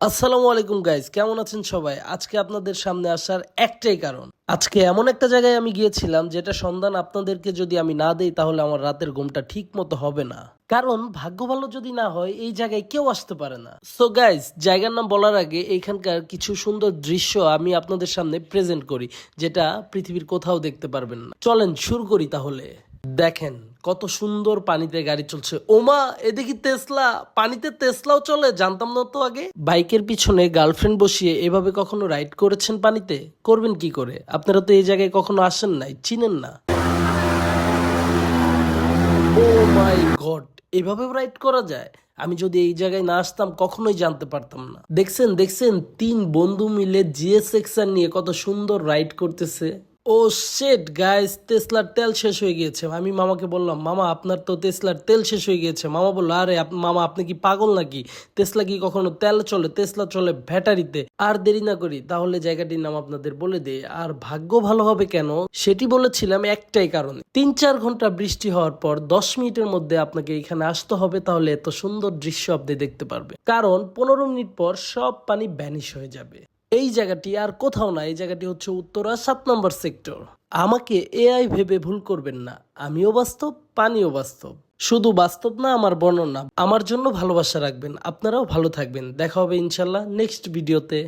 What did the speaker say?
আসসালামু আলাইকুম গাইজ, কেমন আছেন সবাই? আজকে আপনাদের সামনে আসার একটাই কারণ, আজকে এমন একটা জায়গায় আমি গিয়েছিলাম যেটা সন্ধান আপনাদেরকে যদি আমি না দেই তাহলে আমার রাতের ঘুমটা ঠিক মতো হবে না। কারণ ভাগ্য ভালো যদি না হয় এই জায়গায় কেউ আসতে পারে না। সো গাইজ, জায়গার নাম বলার আগে এইখানকার কিছু সুন্দর দৃশ্য আমি আপনাদের সামনে প্রেজেন্ট করি, যেটা পৃথিবীর কোথাও দেখতে পারবেন না। চলেন শুরু করি তাহলে। দেখেন কত সুন্দর পানিতে গাড়ি চলছে। ওমা, এদিকে তেসলা! পানিতে তেসলাও চলে, জানতাম না তো আগে। বাইকের পিছনে গার্লফ্রেন্ড বসিয়ে এভাবে কখনো রাইড করেছেন পানিতে? করবেন কি করে? আপনারা তো এই জায়গায় কখনো আসেন নাই, চিনেন না। ও মাই গড, এভাবেও রাইড করা যায়? আমি যদি এই জায়গায় না আসতাম কখনোই জানতে পারতাম না। দেখছেন দেখছেন, তিন বন্ধু মিলে জিএসএক্সআর নিয়ে কত সুন্দর রাইড করতেছে। ও শিট গাইস, টেসলার তেল শেষ হয়ে গিয়েছে। আমি মামাকে বললাম, মামা আপনার তো টেসলার তেল শেষ হয়ে গিয়েছে। মামা বললো, আরে মামা আপনি কি পাগল নাকি? টেসলা কি কখনো তেল চলে? টেসলা চলে ব্যাটারিতে। আর দেরি না করি তাহলে জায়গাটির নাম আপনাদের বলে দেই। আর ভাগ্য ভালো হবে কেন সেটি বলেছিলাম একটাই কারণে, 3-4 ঘন্টা বৃষ্টি হওয়ার পর 10 মিনিটের মধ্যে আপনাকে এখানে আসতে হবে, তাহলে এত সুন্দর দৃশ্য আপনি দেখতে পারবেন। কারণ 15 মিনিট পর সব পানি ভ্যানিশ হয়ে যাবে। এই জায়গাটি আর কোথাও না, এই জায়গাটি হচ্ছে উত্তরা 7 নম্বর সেক্টর। আমাকে এআই ভেবে ভুল করবেন না, আমিও বাস্তব, পানিও বাস্তব। শুধু বাস্তব না, আমার বর্ণনা। আমার জন্য ভালোবাসা রাখবেন। আপনারাও ভালো থাকবেন। দেখা হবে ইনশাল্লাহ নেক্সট ভিডিওতে।